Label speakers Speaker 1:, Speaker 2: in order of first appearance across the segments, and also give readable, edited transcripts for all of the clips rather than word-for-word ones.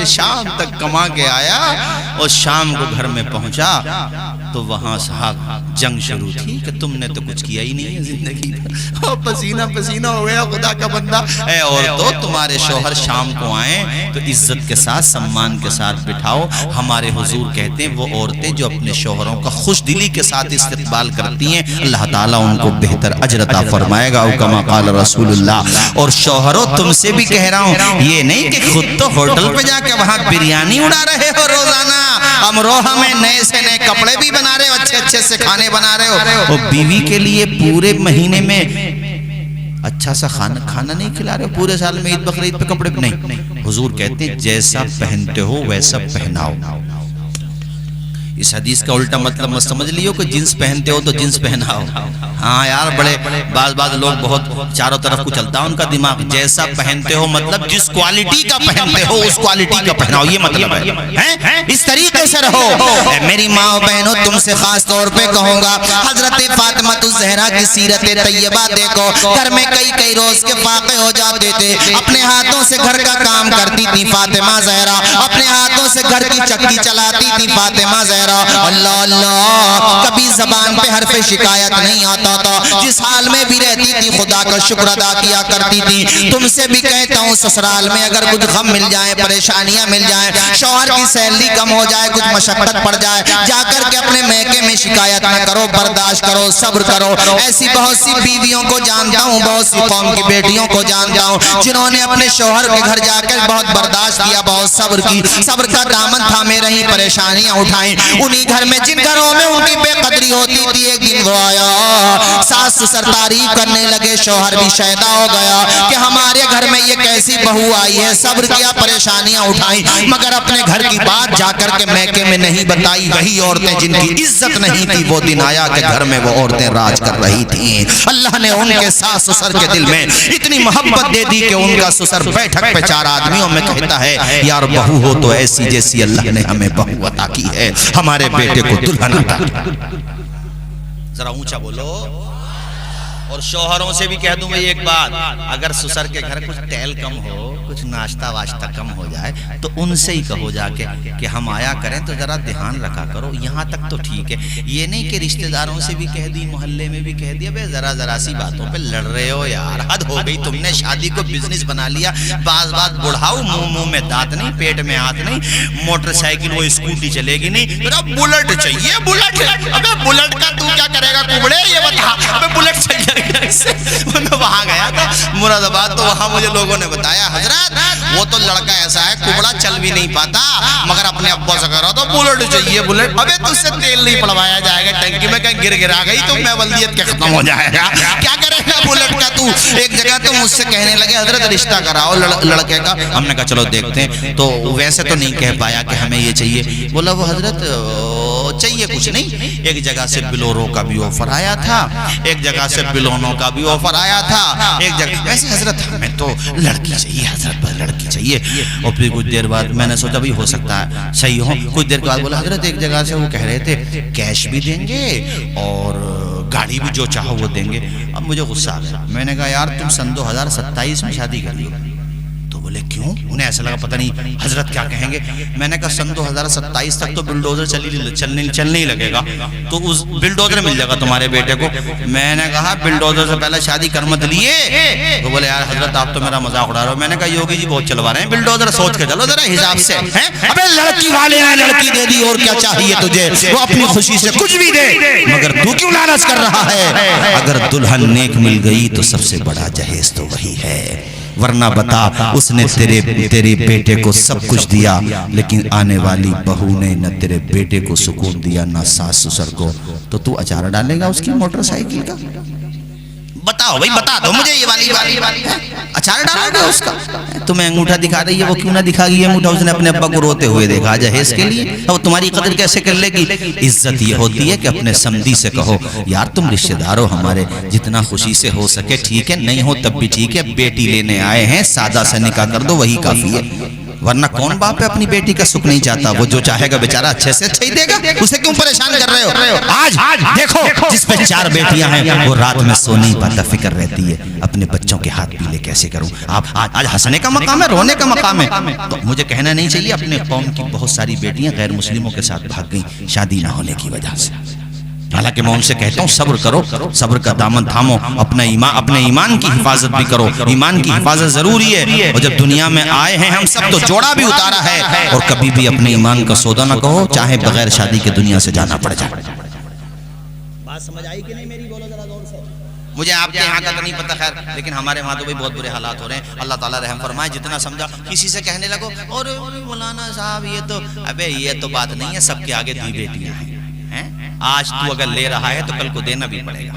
Speaker 1: से शाम तक कमा के आया और शाम को घर में पहुंचा तो वहां साहब जंग शुरू थी कि तुमने तो कुछ किया ही नहीं है जिंदगी में, और पसीना पसीना हो गया। खुदा का बंदा है और तो तुम्हारे शौहर शाम को आए तो इज्जत के साथ सम्मान के साथ बिठाओ। हमारे हुजूर कहते हैं वो औरतें जो अपने शौहरों का खुश दिली के साथ इस्तेकबाल करती हैं अल्लाह ताला उनको बेहतर अजर अता फरमाएगा कमा क़ाल रसूलुल्लाह। और शौहरों तुमसे भी कह रहा हूँ, ये नहीं कि खुद तो होटल पे जाके वहां बिरयानी उड़ा रहे हो रोजाना, अमरोहा में नए से नए कपड़े भी बना रहे हो, अच्छे अच्छे से खाने बना रहे हो, और बीवी के लिए पूरे महीने में अच्छा सा खाना नहीं खिला रहे हो, पूरे साल में ईद बकरीद पे कपड़े नहीं। हुजूर कहते हैं जैसा पहनते हो वैसा पहनाओ। इस हदीस का उल्टा मतलब मत समझ लियो कि जींस पहनते हो तो जींस पहनाओ। हाँ यार, बड़े बाज लोग बहुत चारों तरफ को चलता है उनका दिमाग। जैसा पहनते हो मतलब जिस क्वालिटी का पहनते हो उस क्वालिटी का पहनाओ, ये मतलब है। इस तरीके से रहो। मेरी माँ बहनों तुमसे खास तौर पे कहूंगा, हजरत फातिमा ज़हरा की सीरत तैयबा देखो। घर में कई रोज के फाके हो जाते थे, अपने हाथों से घर का काम करती थी फातिमा ज़हरा, अपने हाथों से घर की चक्की चलाती थी फातिमा ज़हरा। अल्लाह अल्लाह, कभी जबान पे हरफ शिकायत नहीं आता था। जिस हाल में भी रहती थी खुदा का शुक्र अदा किया करती थी। तुमसे भी कहता हूँ ससुराल में अगर कुछ गम मिल जाए, परेशानियां मिल जाए, शौहर की सैलरी कम हो जाए, कुछ मशक्कत पड़ जाए, जाकर के अपने मैके में शिकायत न करो, बर्दाश्त करो, सब्र करो। ऐसी बहुत सी बीवियों को जानता हूँ, बहुत सी कौम की बेटियों को जानता हूँ जिन्होंने अपने शौहर के घर जाकर बहुत बर्दाश्त किया, बहुत सब्र की, सब्र का दामन थामे रही, परेशानियां उठाई। उन्हीं घर में जिन घरों में उनकी बेकदरी होती थी, एक दिन वो आया, सास ससुर तारीफ करने लगे, शौहर भी शैदा हो गया कि हमारे घर में ये कैसी बहू आई है। सब्र किया, परेशानियां उठाई, मगर अपने घर की बात जाकर के मैके में नहीं बताई। वही औरतें जिनकी इज्जत नहीं थी, वो दिन आया कि घर में वो औरतें राज कर रही थी। अल्लाह ने उनके सास ससुर के दिल में इतनी मोहब्बत दे दी कि उनका ससुर बैठक पे 4 आदमियों में कहता है, यार बहू हो तो ऐसी जैसी अल्लाह ने हमें बहू अता की है, हमारे बेटे को दुल्हन अता। जरा ऊंचा बोलो। और शौहरों से भी कह दूं मैं एक बात, अगर ससुर के घर कुछ तेल कम हो, कुछ नाश्ता वाश्ता कम हो जाए तो उनसे ही कहो जाके कि हम आया करें तो जरा ध्यान रखा करो। यहाँ तक तो ठीक है, ये नहीं कि रिश्तेदारों से भी कह दी, मोहल्ले में भी कह दिया, जरा सी बातों पे लड़ रहे हो यार, हद हो गई। तुमने शादी को बिजनेस बना लिया, बात बुढ़ाओ, मुंह में दांत नहीं, पेट में हाथ नहीं, मोटरसाइकिल वो स्कूटी चलेगी नहीं, मेरा बुलेट चाहिए, बुलेट। अबे बुलेट का तू क्या करेगा कुबड़े, ये बता। अबे बुलेट चाहिए। मैं वहां गया था मुरादाबाद, तो वहां मुझे लोगों ने बताया, हजरत वो तो लड़का ऐसा है कुबड़ा, चल भी नहीं पाता, मगर अपने अब्बा से कह रहा तो बुलेट चाहिए, बुलेट। अबे तुझसे तेल नहीं पड़वाया जाएगा टंकी में, कहीं गिरा गई तो मैं बल्दियत के खत्म हो जाएगा, क्या करेगा बुलेट का तू। एक जगह तो मुझसे कहने लगे, हजरत रिश्ता कराओ लड़के का। हमने कहा चलो देखते हैं। तो वैसे तो नहीं कह पाया कि हमें ये चाहिए। बोला वो हजरत चाहिए कुछ नहीं, एक जगह से बिलोरो का भी ऑफर आया था, एक जगह से बिलोनो का भी ऑफर आया था, एक जगह वैसे हजरत हमें तो लड़की चाहिए, हजरत बस लड़की चाहिए। और फिर कुछ देर बाद मैंने सोचा भी हो सकता है सही हो। कुछ देर के बाद बोला, हजरत एक जगह से वो कह रहे थे कैश भी देंगे और गाड़ी भी जो चाहो वो देंगे। अब मुझे गुस्सा आ गया, मैंने कहा यार तुम सन 2027 में शादी कर ली। तो बोले क्यों? उन्हें ऐसा लगा पता नहीं हजरत क्या कहेंगे। मैंने कहा सन 2027 तक तो बिल्डोजर चलने ही लगेगा, तो उस बिल्डोजर मिल जाएगा तुम्हारे बेटे को। मैंने कहा बिल्डोजर से पहले शादी कर मत लिए। तो बोले यार हजरत आप तो मेरा मजाक उड़ा रहे हो। मैंने कहा योगी जी बहुत चलवा रहे हैं बिल्डोजर, सोच के चलो जरा हिसाब से। अबे लड़की वाले हैं, लड़की दे दी और क्या चाहिए तुझे, वो अपनी खुशी से कुछ भी दे, मगर तू क्यों लालच कर रहा है। अगर दुल्हन नेक मिल गई तो सबसे बड़ा जहेज तो वही है, वरना बता उसने तेरे बेटे को सब कुछ दिया, लेकिन आने वाली बहू ने न तेरे बेटे को सुकून दिया न सास ससुर को, तो तू अचार डालेगा उसकी मोटरसाइकिल का? बताओ भाई, बता दो मुझे, ये वाली अचार डालोगे उसका? तुम्हें अंगूठा दिखा रही है, वो क्यों ना दिखागी अंगूठा, उसने अपने अब्बा को रोते हुए देखा जहेज के लिए। अब तुम्हारी कदर कैसे कर लेगी? इज्जत ये होती है कि अपने समधी से कहो यार तुम रिश्तेदार हो हमारे, जितना खुशी से हो सके ठीक है, नहीं हो तब भी ठीक है, बेटी लेने आए हैं, सादा सा निकाह कर दो वही काफी है। वरना कौन बाप है अपनी बेटी का सुख नहीं चाहता। वो जो चाहेगा बेचारा अच्छे से अच्छा ही देगा, उसे क्यों परेशान कर रहे हो। आज देखो जिस पे 4 बेटियां हैं वो रात में सो नहीं पाता, फिक्र रहती है अपने बच्चों के हाथ पीले कैसे करूं। आप आज हंसने का मकाम है, रोने का मकाम है। तो मुझे कहना नहीं चाहिए अपने कौम की बहुत सारी बेटियां गैर मुस्लिमों के साथ भाग गई शादी ना होने की वजह से। हालांकि मैं उनसे कहता हूँ सब्र करो, सब्र का दामन थामो, अपने ईमान की हिफाजत भी करो। ईमान की हिफाजत जरूरी है। और जब दुनिया में आए हैं हम सब तो जोड़ा भी उतारा है। और कभी भी अपने ईमान का सौदा ना कहो, चाहे बगैर शादी के दुनिया से जाना पड़ जाए। बात समझ आई कि नहीं मेरी? बोलो जरा जोर से। मुझे आपके यहाँ का तो नहीं पता खैर, लेकिन हमारे वहाँ तो भाई बहुत बुरे हालात हो रहे हैं। अल्लाह ताला रहम फरमाए। जितना समझा किसी से कहने लगो और मौलाना साहब ये तो, अबे ये तो बात नहीं है, सबके आगे 2 बेटियां हैं। आज तू अगर ले रहा है तो कल को देना भी पड़ेगा।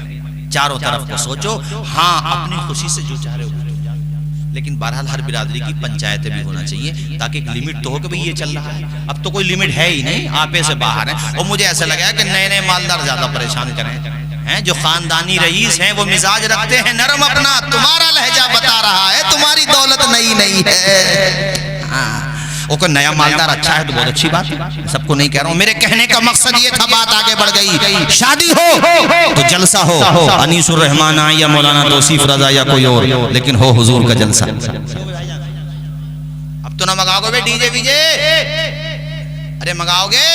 Speaker 1: चारों तरफ को सोचो। हाँ, अपनी खुशी से जो चाह रहे हो, लेकिन बहरहाल हर बिरादरी की पंचायतें भी होना चाहिए, ताकि एक लिमिट तो हो कि भाई ये चल रहा है। अब तो कोई लिमिट है ही नहीं, आपे से बाहर है। और मुझे ऐसा लगा कि नए मालदार ज्यादा परेशान करें हैं। जो खानदानी रईस हैं वो मिजाज रखते हैं नरम अपना, तुम्हारा लहजा बता रहा है तुम्हारी दौलत नहीं है। हाँ, वो कोई नया मालदार अच्छा है तो बहुत अच्छी बात है, सबको नहीं कह रहा हूँ। मेरे कहने का मकसद ये था, बात आगे बढ़ गई। शादी हो तो जलसा हो, अनीसुर रहमान या मौलाना तौसीफ रजा या कोई और, लेकिन हो हुजूर का जलसा। अब तो ना मंगाओगे बे डीजे वीजे? अरे मंगाओगे?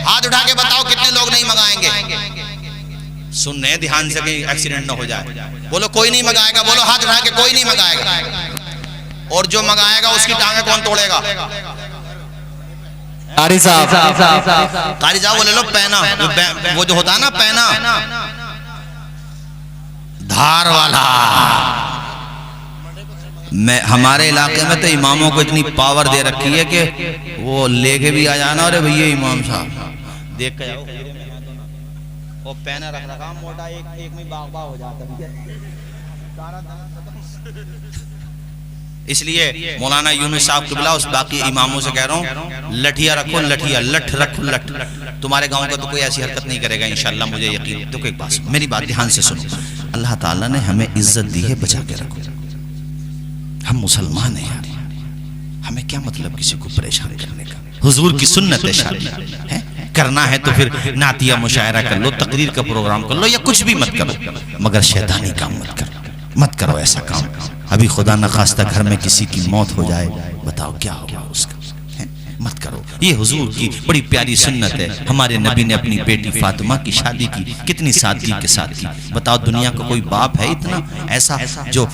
Speaker 1: हाथ उठा के बताओ कितने लोग नहीं मंगाएंगे। सुन रहे ध्यान से कहीं एक्सीडेंट ना हो जाए। बोलो कोई नहीं मंगाएगा, बोलो हाथ उठा के कोई नहीं मंगाएगा। और जो मंगाएगा उसकी टांगे कौन तोड़ेगा? कारी साहब वो ले लो पैना, वो जो होता है ना पैना धार वाला। मैं हमारे इलाके में तो इमामों को इतनी पावर दे रखी है कि वो लेके भी आ जाना, अरे भैया इमाम साहब देख के जाओ, वो पैना रख रखा मोटा, एक में बाग हो जाता है। इसलिए मौलाना यूनुस साहब किबला उस बाकी इमामों से कह रहा हूँ, लठिया रखो, लठिया लठ रखो, लठ। तुम्हारे गांव का तो कोई ऐसी हरकत नहीं करेगा इंशाल्लाह, मुझे यकीन। तो एक बात, मेरी बात ध्यान से सुनो। अल्लाह ताला ने हमें इज्जत दी है, बचा के रखो। हम मुसलमान हैं यार, हमें क्या मतलब किसी को परेशान करने का। हुजूर की सुन्नत है शादी है, करना है तो फिर नातिया मुशायरा कर लो, तकरीर का प्रोग्राम कर लो, या कुछ भी मत करो, मगर शैतानी काम मत करो ऐसा काम। अभी खुदा न खास्ता घर में किसी की मौत हो जाए, बताओ क्या होगा उसका, मत करो। ये हुजूर की बड़ी प्यारी सुन्नत है। हमारे नबी ने अपनी बेटी फातिमा की शादी की, कितनी सादगी के साथ की। बताओ दुनिया का कोई बाप है इतना ऐसा जो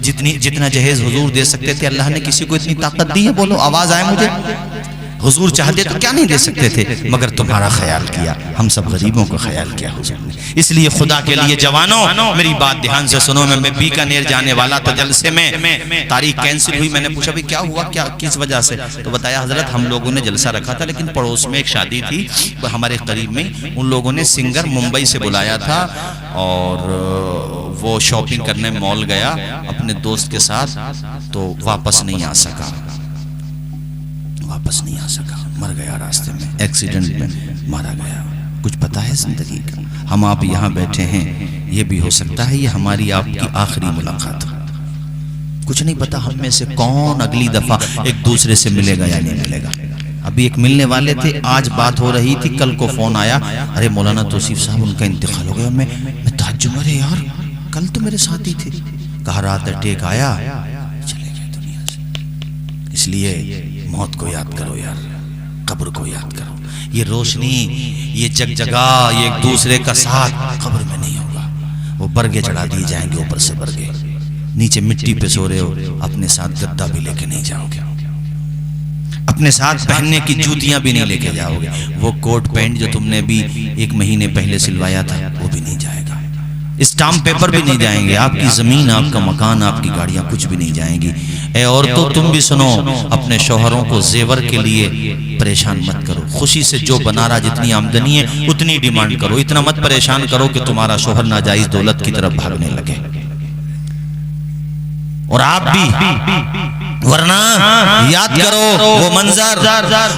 Speaker 1: जितना जहेज हुजूर दे सकते थे, अल्लाह ने किसी को इतनी ताकत दी है? बोलो, आवाज आए मुझे। हुजूर चाहते तो क्या नहीं दे सकते थे, मगर तुम्हारा ख्याल किया, हम सब गरीबों का ख्याल किया हुजूर ने। इसलिए खुदा के लिए जवानों, मेरी बात ध्यान से सुनो। मैं बीकानेर जाने वाला था जलसे में, तारीख कैंसिल हुई। मैंने पूछा भाई क्या हुआ, क्या किस वजह से? तो बताया हजरत हम लोगों ने जलसा रखा था, लेकिन पड़ोस में एक शादी थी हमारे करीब में, उन लोगों ने सिंगर मुंबई से बुलाया था और वो शॉपिंग करने मॉल गया अपने दोस्त के साथ, तो वापस नहीं आ सका, मर गया रास्ते में, एक्सीडेंट में मारा गया। कुछ पता है जिंदगी का? हम आप यहाँ बैठे हैं, ये भी हो सकता है ये हमारी आपकी आखिरी मुलाकात हो। कुछ नहीं पता हम में से कौन अगली दफा एक दूसरे से मिलेगा या नहीं मिलेगा। अभी एक मिलने वाले थे, आज बात हो रही थी, कल को फोन आया, अरे मौलाना तौसीफ साहब उनका इंतकाल हो गया। मैं ताज्जुब, अरे यार कल तो मेरे साथ ही थे। कहा रात अटैक आया, चले गए दुनिया से। इसलिए मौत को याद करो यार, कब्र को याद करो। ये रोशनी, ये जगजगा, ये एक दूसरे का साथ कब्र में नहीं होगा। वो बरगे चढ़ा दिए जाएंगे, ऊपर से बरगे, नीचे मिट्टी पे सो रहे हो, अपने साथ गद्दा भी लेके नहीं जाओगे, अपने साथ पहनने की जूतियां भी नहीं लेके जाओगे। वो कोट पैंट जो तुमने भी 1 महीने पहले सिलवाया था वो भी नहीं जाएगा, स्टाम्प पेपर भी नहीं जाएंगे, आपकी जमीन, आपका मकान, आपकी गाड़ियां कुछ भी नहीं जाएंगी। ए औरतों तुम भी सुनो, अपने शौहरों को जेवर के लिए परेशान मत करो। खुशी से जो बना रहा, जितनी आमदनी है उतनी डिमांड करो। इतना मत परेशान करो कि तुम्हारा शौहर नाजायज दौलत की तरफ भागने लगे। और आप भी वरना याद करो वो मंजर,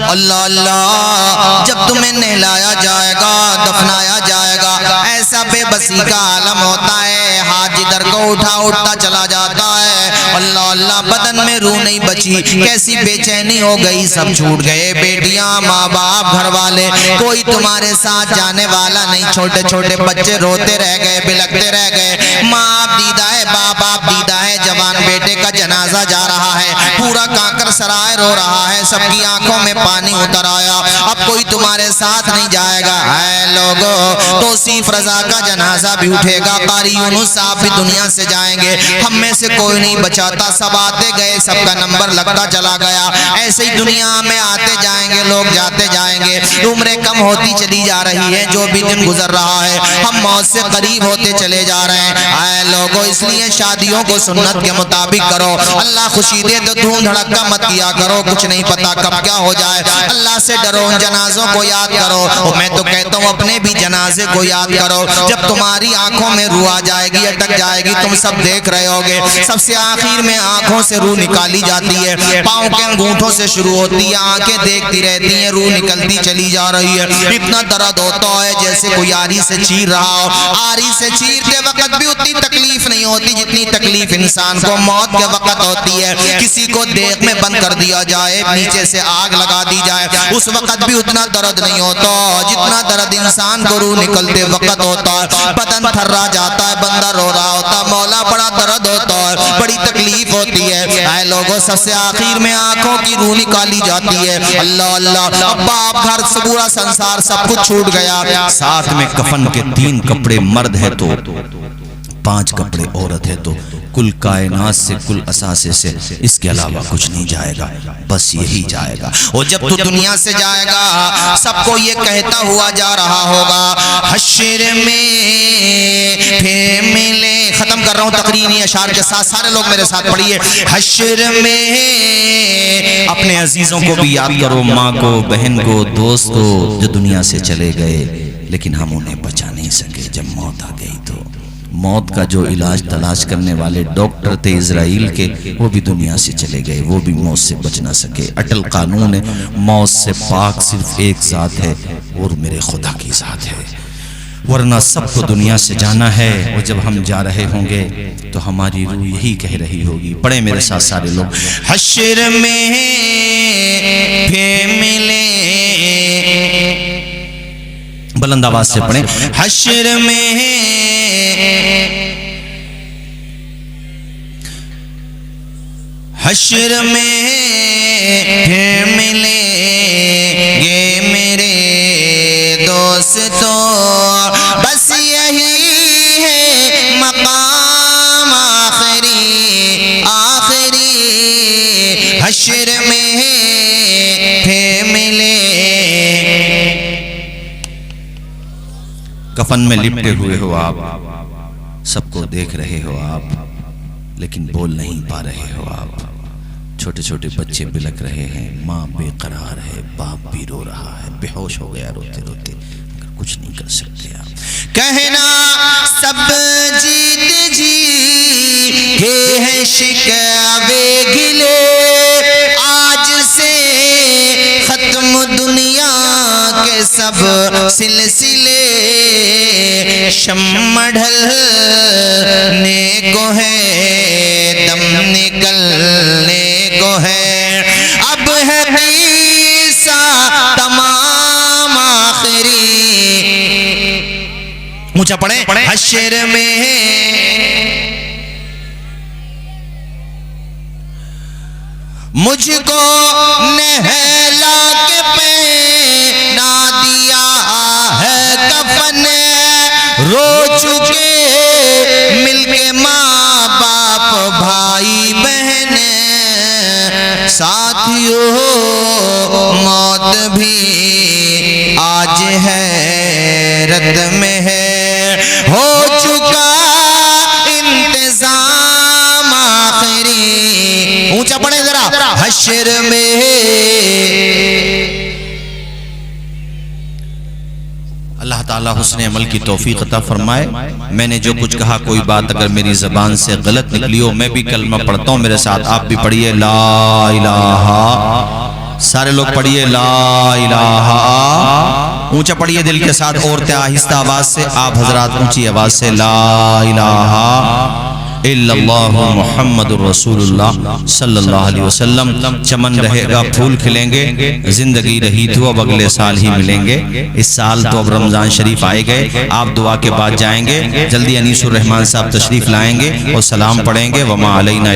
Speaker 1: अल्लाह अल्लाह, जब तुम्हें नहलाया जाएगा, दफनाया जाएगा, ऐसा बेबसी का आलम होता है, हाथ जिधर को उठता चला जाता है, अल्लाह अल्लाह, बदन में रूह नहीं बची, कैसी बेचैनी हो गई, सब छूट गए, बेटियां, माँ बाप, घर वाले, कोई तुम्हारे साथ जाने वाला नहीं, छोटे छोटे बच्चे रोते रह गए, बिलखते रह गए, माँ आप दीदा है, बाप आप दीदा है, जवान बेटे का जनाजा जा रहा है, पूरा कांकर सराय रो रहा है, सबकी आंखों में पानी उतर आया, अब कोई तुम्हारे साथ नहीं जाएगा, है लोगों, तो सिर्फ रजा का जनाजा भी उठेगा, कारी यूनुस साहब भी दुनिया से जाएंगे, हम में से कोई नहीं बचाता, सब आते गए, सबका नंबर लगता चला गया, ऐसे ही दुनिया में आते जाएंगे लोग, जाते जाएंगे, उम्रें कम होती चली जा रही है, जो भी दिन गुजर रहा है, हम मौत से करीब होते चले जा रहे हैं, है लोगों, इसलिए शादियों को सुन्नत के मुताबिक करो, अल्लाह खुशी दे तो धूम धड़का मत किया करो, कुछ नहीं पता कब क्या हो जाए, अल्लाह से डरो, उन जनाजों को याद करो, और मैं तो कहता हूँ अपने भी जनाजे को याद करो, जब तुम्हारी आंखों में रूह आ जाएगी, अटक जाएगी, तुम सब देख रहे होगे, सबसे आखिर में आंखों से रूह निकाली जाती है, पाँव के अंगूठों से शुरू होती है, आंखें देखती रहती हैं, रूह निकलती चली जा रही है, इतना दर्द होता है जैसे कोई आरी से चीर रहा हो, आरी से चीरते वक्त भी उतनी तकलीफ नहीं होती जितनी तकलीफ इंसान को मौत के वक्त होती है, किसी को देख में बंद कर दिया जाए, नीचे से आग लगा दी जाए, उस वक्त भी उतना दर्द नहीं होता जितना दर्द इंसान को रूह निकलते वक्त होता है, बदन थर्रा जाता है, बंदा रो रहा होता, मौला बड़ा दर्द होता है, बड़ी तकलीफ होती है, ऐ लोगों, सबसे आखिर में आंखों की रूह निकाली जाती है, अल्लाह अल्लाह, अब बाप, घर से पूरा संसार सब कुछ छूट गया, साथ में कफन के 3 कपड़े मर्द है तो 5 कपड़े औरत है, तो कुल कायनात से, कुल असासे से इसके अलावा कुछ नहीं जाएगा, बस यही जाएगा, और जब तू दुनिया से जाएगा सबको ये कहता हुआ जा रहा होगा, हश्र में फिर मिले, खत्म कर रहा हूँ तकरीरी अशार के साथ, सारे लोग मेरे साथ पढ़िए, हश्र में अपने अजीजों को भी याद करो, माँ को, बहन को, दोस्त को, जो दुनिया से चले गए, लेकिन हम उन्हें बचा नहीं सके, जब मौत आ गई तो मौत का जो इलाज तलाश करने वाले डॉक्टर थे इजराइल के, वो भी दुनिया से चले गए, वो भी मौत से बच ना सके, अटल कानून है, मौत से पाक सिर्फ एक ज़ात है, और मेरे खुदा की ज़ात है, वरना सबको दुनिया से जाना है, और जब हम जा रहे होंगे तो हमारी रूह यही कह रही होगी, पढ़े मेरे साथ सारे लोग, हश्र में फिर मिले, बुलंद आवाज से पढ़े, हश्र में हश्र में फिर मिलेंगे मेरे दोस्तों, बस यही है मकाम आखिरी आखिरी, हश्र में फिर मिले, कफन में लिपटे हुए हो आप, सबको देख रहे हो आप, लेकिन बोल नहीं पा रहे हो आप, छोटे छोटे बच्चे बिलख रहे हैं, माँ बेकरार है, बाप भी रो रहा है, बेहोश हो गया रोते रोते, मगर कुछ नहीं कर सकते आप, कहना सब जीत जी के है शिकवे गिले, आज से खत्म दुनिया के सब सिलसिले, शम्मा ढलने को है, दम निकलने को है, अब है क़िस्सा तमाम आखिरी, ऊंचा पढ़े, हश्र में मुझको नहला के पहना दिया है कफन, रो चुके मिलके माँ बाप भाई बहन, साथियों मौत भी आज हैरत में है, हो चुका इंतजाम आखिरी, ऊंचा पढ़े जरा, हश्र में। अल्लाह ताला हुस्न अमल की तौफीक अता फरमाए। मैंने जो कुछ कहा कोई बात अगर मेरी ज़बान से गलत निकली हो, मैं भी कलमा पढ़ता हूँ, मेरे साथ आप भी पढ़िए ला इलाहा। सारे लोग पढ़िए ला इलाहा। ऊंचा पढ़िए दिल के साथ, औरतें आहिस्ता आवाज से, आप हजरात ऊंची आवाज से ला इलाहा इल्लल्लाहु मुहम्मदुर रसूलुल्लाह सल्लल्लाहु अलैहि वसल्लम। चमन रहेगा, फूल खिलेंगे, जिंदगी रही तो अब अगले साल ही मिलेंगे। इस साल तो अब रमजान शरीफ आए गए, आप दुआ के बाद जाएंगे। जल्दी अनीसुर रहमान साहब तशरीफ लाएंगे और सलाम पढ़ेंगे। वमा अलैना